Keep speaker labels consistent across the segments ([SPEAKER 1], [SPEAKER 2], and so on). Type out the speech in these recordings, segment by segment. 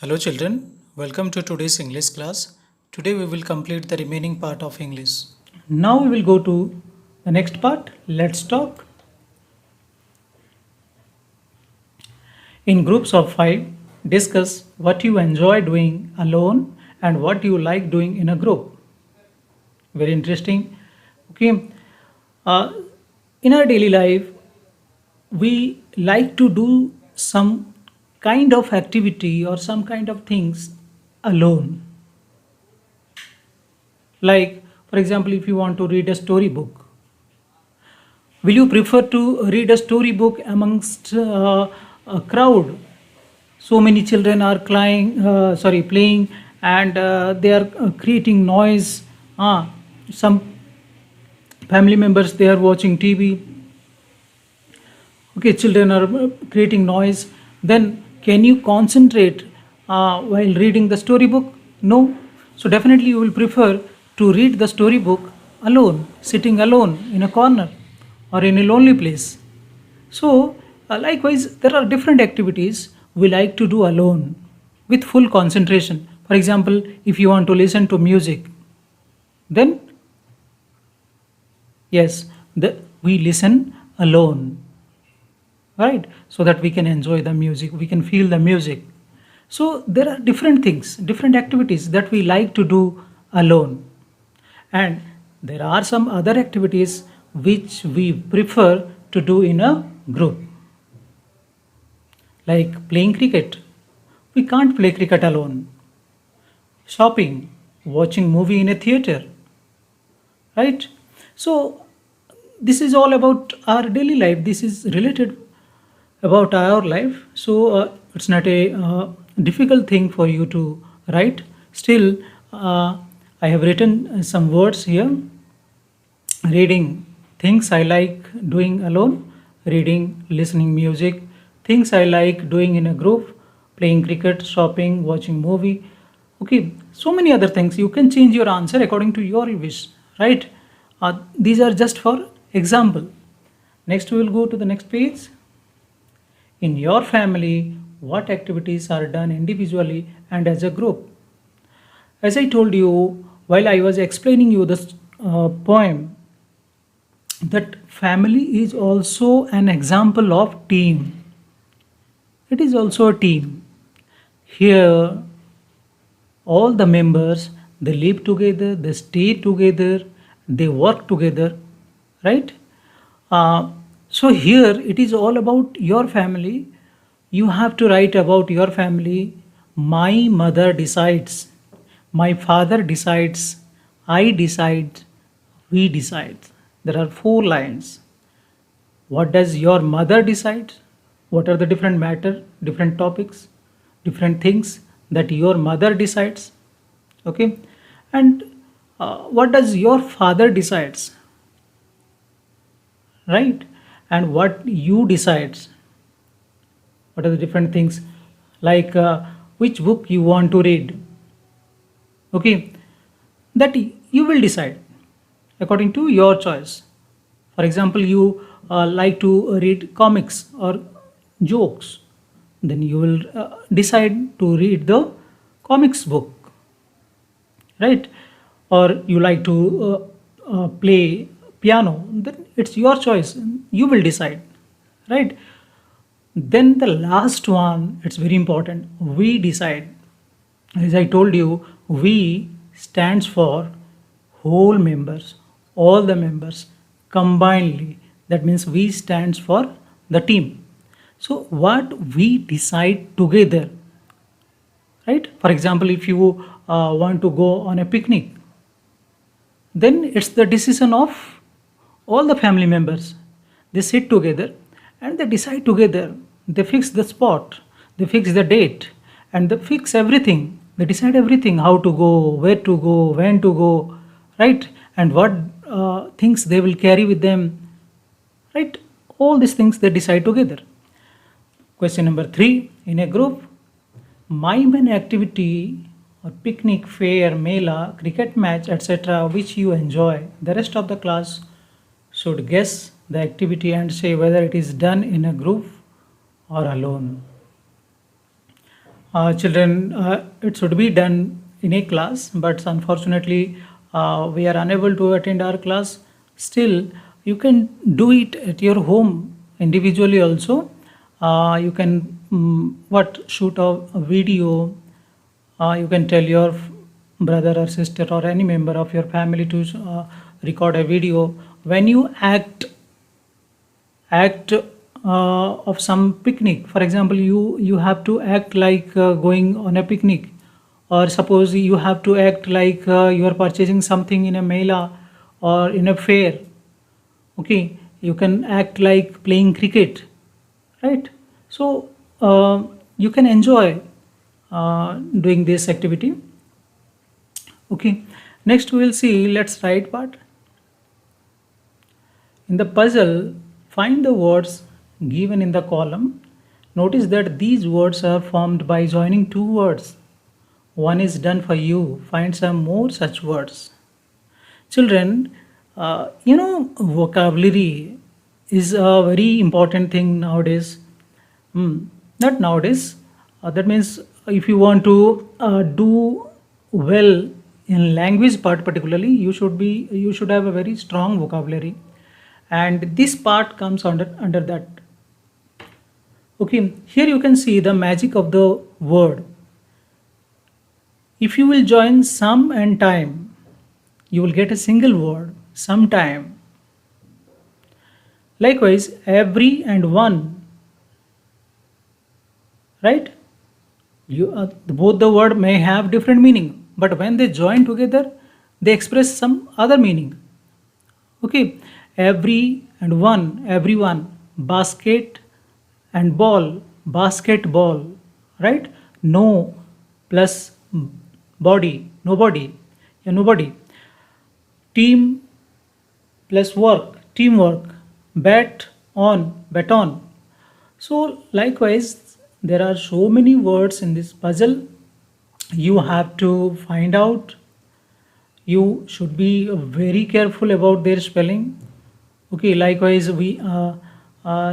[SPEAKER 1] Hello children, welcome to today's English class. Today we will complete the remaining part of English.
[SPEAKER 2] Now we will go to the next part. Let's talk. In groups of 5, discuss what you enjoy doing alone and what you like doing in a group. Very interesting. Okay. Uh, in our daily life, we like to do some kind of activity or some kind of things alone. Like, for example, if you want to read a storybook, will you prefer to read a storybook amongst a crowd? So many children are playing, and they are creating noise. Some family members they are watching TV. Okay, children are creating noise. Then can you concentrate while reading the storybook? No. So definitely you will prefer to read the storybook alone, sitting alone in a corner or in a lonely place. So, likewise, there are different activities we like to do alone with full concentration. For example, if you want to listen to music, then yes, we listen alone, right? So that we can enjoy the music, we can feel the music. So, there are different things, different activities that we like to do alone. And there are some other activities which we prefer to do in a group, like playing cricket. We can't play cricket alone. Shopping, watching movie in a theater, right? So this is all about our daily life. This is related about our life. So it's not a difficult thing for you to write. Still, I have written some words here. Reading, things I like doing alone. Reading, listening music, things I like doing in a group, playing cricket, shopping, watching movie. Okay, so many other things. You can change your answer according to your wish, right? These are just for example. Next, we will go to the next page. In your family, what activities are done individually and as a group? As I told you while I was explaining you this poem, that family is also an example of team. It is also a team. Here, all the members they live together, they stay together, they work together, right? Uh, so here it is all about your family. You have to write about your family. My mother decides, my father decides, I decide, we decide. There are 4 lines. What does your mother decide? What are the different matter, different topics, different things that your mother decides? Okay, and what does your father decides, right? And what you decides? What are the different things, like which book you want to read? Okay, that you will decide according to your choice. For example, you like to read comics or jokes, then you will decide to read the comics book, right? Or you like to play piano, then it's your choice. You will decide, right? Then the last one, it's very important. We decide. As I told you, we stands for whole members, all the members combinedly. That means we stands for the team. So what we decide together, right? For example, if you want to go on a picnic, then it's the decision of all the family members. They sit together and they decide together. They fix the spot, they fix the date, and they fix everything. They decide everything, how to go, where to go, when to go, right? And what things they will carry with them, right? All these things they decide together. Question number 3, in a group, mime an activity or picnic, fair, mela, cricket match, etc., which you enjoy. The rest of the class should guess the activity and say whether it is done in a group or alone. Children, it should be done in a class, but unfortunately, we are unable to attend our class. Still, you can do it at your home individually also. You can what shoot a video. You can tell your brother or sister or any member of your family to record a video when you act of some picnic. For example, you have to act like going on a picnic, or suppose you have to act like you are purchasing something in a mela or in a fair. Okay, you can act like playing cricket, right? So you can enjoy doing this activity. Okay, next we will see, let's write part. In the puzzle, find the words given in the column. Notice that these words are formed by joining two words. One is done for you. Find some more such words. Children, vocabulary is a very important thing nowadays. Not nowadays. That means if you want to do well in language part particularly, you should have a very strong vocabulary, and this part comes under that. Okay, here you can see the magic of the word. If you will join some and time, you will get a single word, sometime. Likewise, every and one, right? Both the word may have different meaning, but when they join together, they express some other meaning. Okay, every and one, everyone, basket and ball, basketball, right? No plus body, nobody, yeah, nobody. Team plus work, teamwork. Bet on, baton. So, likewise, there are so many words in this puzzle. You have to find out. You should be very careful about their spelling. Okay, likewise, we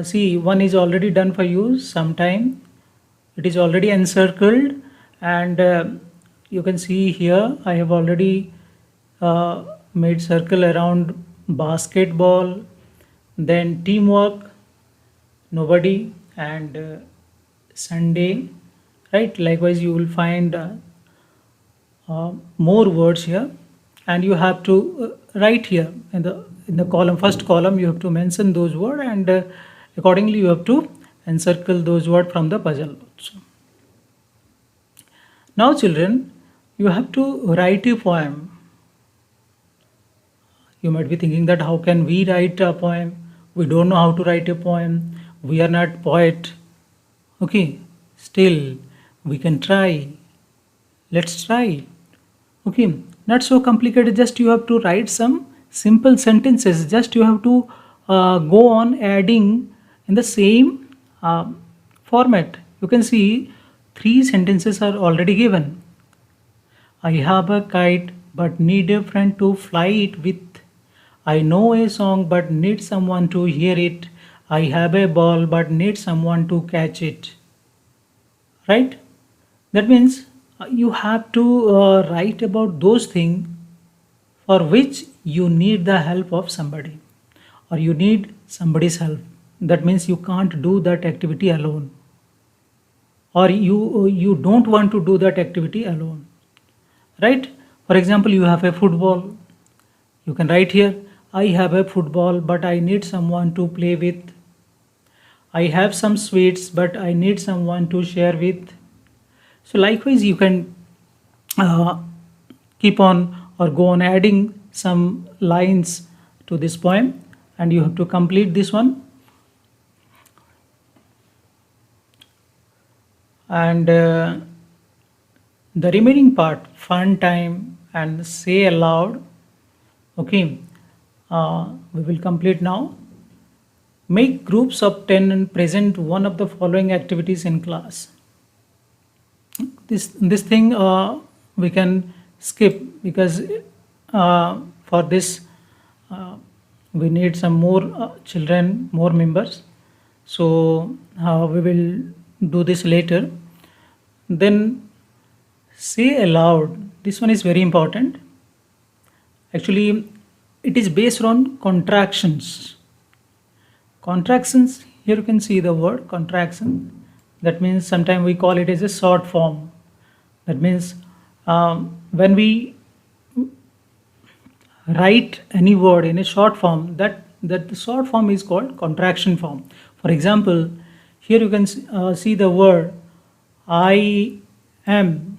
[SPEAKER 2] see one is already done for you sometime. It is already encircled, and you can see here I have already made circle around basketball, then teamwork, nobody, and Sunday, right? Likewise, you will find more words here, and you have to write here in the column, first column. You have to mention those words, and accordingly you have to encircle those words from the puzzle also. Now, children, you have to write a poem. You might be thinking that how can we write a poem? We don't know how to write a poem. We are not poet. Okay, still we can try. Let's try. Okay, not so complicated. Just you have to write some simple sentences. Just you have to go on adding in the same format. You can see three sentences are already given. I have a kite but need a friend to fly it with. I know a song but need someone to hear it. I have a ball but need someone to catch it. Right? That means you have to write about those things for which you need the help of somebody, or you need somebody's help. That means you can't do that activity alone, or you don't want to do that activity alone, right? For example, you have a football. You can write here, I have a football but I need someone to play with. I have some sweets but I need someone to share with. So likewise, you can uh, keep on or go on adding some lines to this poem, and you have to complete this one. And the remaining part, fun time and say aloud. Okay, we will complete now. Make groups of 10 and present one of the following activities in class. This thing we can skip, because for this we need some more children, more members. So we will do this later. then say aloud. This one is very important. Actually, it is based on contractions. Contractions, here you can see the word contraction. That means sometimes we call it as a short form. That means when we write any word in a short form, that the short form is called contraction form. For example, here you can see the word I am.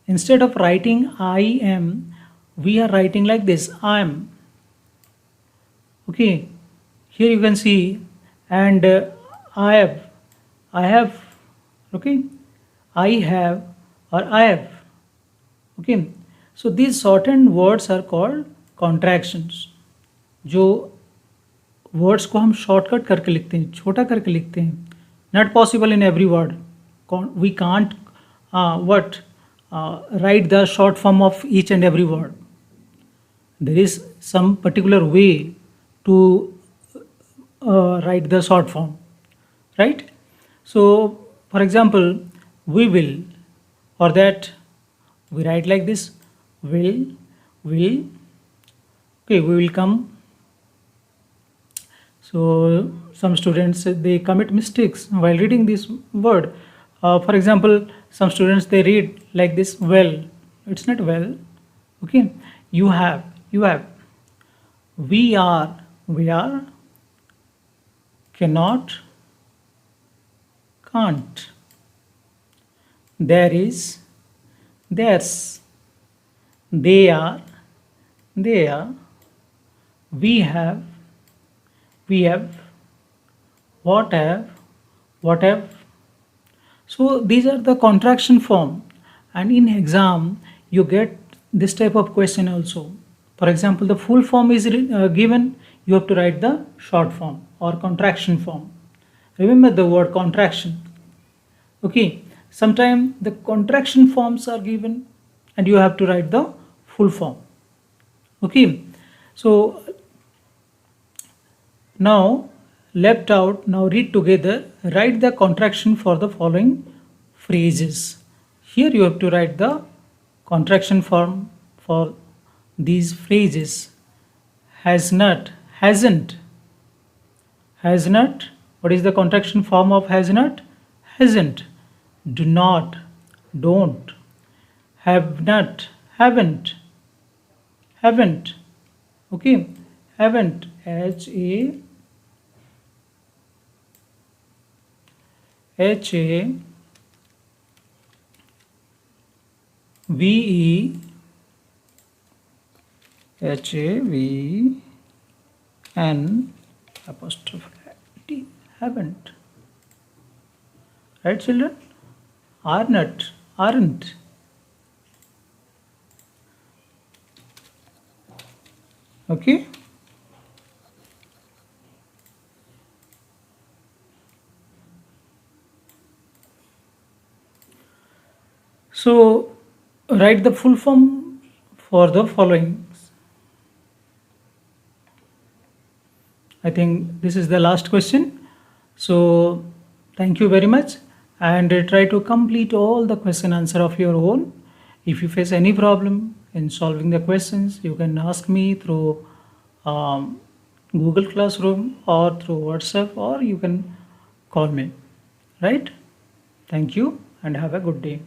[SPEAKER 2] Instead of writing I am, we are writing like this, I am. Okay, here you can see, and I have, okay, I have or I have. Okay, so these shortened words are called contractions. जो words को हम shortcut करके लिखते हैं, छोटा करके लिखते हैं, not possible in every word. We can't what write the short form of each and every word. There is some particular way to write the short form, right? So, for example, we will, or that we write like this, will, okay, we will come. So some students, they commit mistakes while reading this word. For example, some students, they read like this, well. It's not well. Okay, you have, we are, cannot, can't, there is, there's, they are, we have, what have. So these are the contraction form, and in exam you get this type of question also. For example, the full form is given, you have to write the short form or contraction form. Remember the word contraction. Okay, sometimes the contraction forms are given and you have to write the full form. Okay, so now left out, now read together, write the contraction for the following phrases. Here you have to write the contraction form for these phrases. Has not, hasn't. Has not, what is the contraction form of has not? Hasn't. Do not, don't. Have not, haven't. Okay, haven't, HAVEN apostrophe T, haven't. Right, children? Are not, aren't. Okay. So write the full form for the following. I think this is the last question. So thank you very much, and try to complete all the question answer of your own. If you face any problem in solving the questions, you can ask me through Google Classroom or through WhatsApp, or you can call me. Right? Thank you and have a good day.